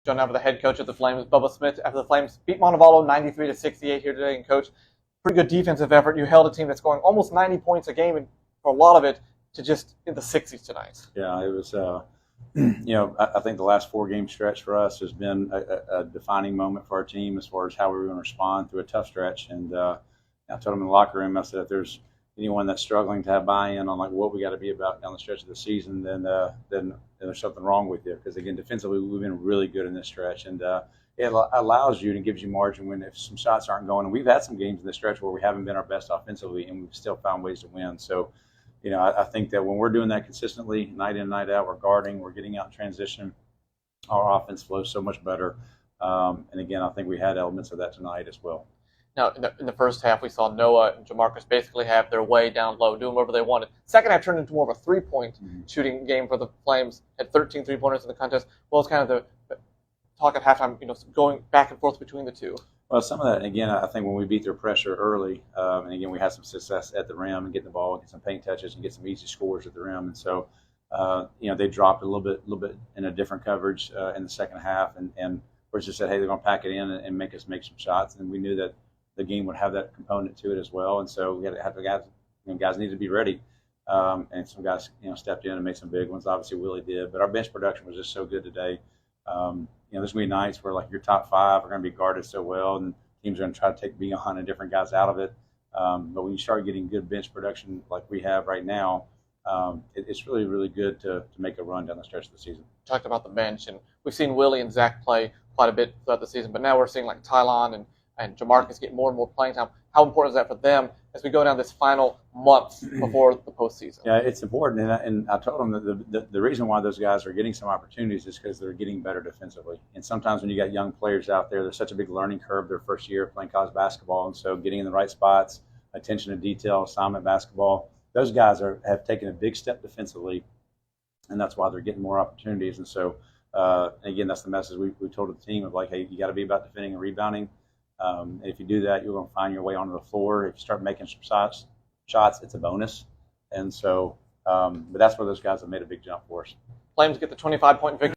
Joined now with the head coach of the Flames, Bubba Smith, after the Flames beat Montevallo 93-68 here today. And coach, pretty good defensive effort. You held a team that's scoring almost 90 points a game, and for a lot of it, to just in the 60s tonight. Yeah, it was. I think the last 4-game stretch for us has been a defining moment for our team as far as how we were going to respond through a tough stretch. And I told them in the locker room, I said, if there's anyone that's struggling to have buy-in on like what we got to be about down the stretch of the season, then there's something wrong with you. Because again, defensively, we've been really good in this stretch, and it allows you and gives you margin when if some shots aren't going. And we've had some games in this stretch where we haven't been our best offensively, and we've still found ways to win. So, I think that when we're doing that consistently, night in, night out, we're guarding, we're getting out in transition, our offense flows so much better. And again, I think we had elements of that tonight as well. Now, in the first half, we saw Noah and Jamarcus basically have their way down low, doing whatever they wanted. Second half turned into more of a three-point shooting game for the Flames. Had 13 three-pointers in the contest. Well, it's kind of the talk at halftime, going back and forth between the two. Well, some of that, again, I think when we beat their pressure early, and again, we had some success at the rim and getting the ball, get some paint touches, and get some easy scores at the rim. And so, they dropped a little bit in a different coverage in the second half, and we just said, hey, they're going to pack it in and make us make some shots. And we knew that the game would have that component to it as well. And so we had to have the guys. Guys needed to be ready, and some guys, stepped in and made some big ones. Obviously, Willie did, but our bench production was just so good today. There's going to be nights where like your top 5 are going to be guarded so well, and teams are going to try to take beyond and different guys out of it. But when you start getting good bench production like we have right now, it's really, really good to make a run down the stretch of the season. Talked about the bench, and we've seen Willie and Zach play quite a bit throughout the season, but now we're seeing like Tylon and Jamarcus get more and more playing time. How important is that for them as we go down this final month before the postseason? Yeah, it's important, and I told them that the reason why those guys are getting some opportunities is because they're getting better defensively. And sometimes when you got young players out there, there's such a big learning curve their first year playing college basketball, and so getting in the right spots, attention to detail, assignment basketball, those guys have taken a big step defensively, and that's why they're getting more opportunities. And so, again, that's the message we told the team of like, hey, you got to be about defending and rebounding. If you do that, you're going to find your way onto the floor. If you start making some shots, it's a bonus. And so, but that's where those guys have made a big jump for us. Flames get the 25-point victory.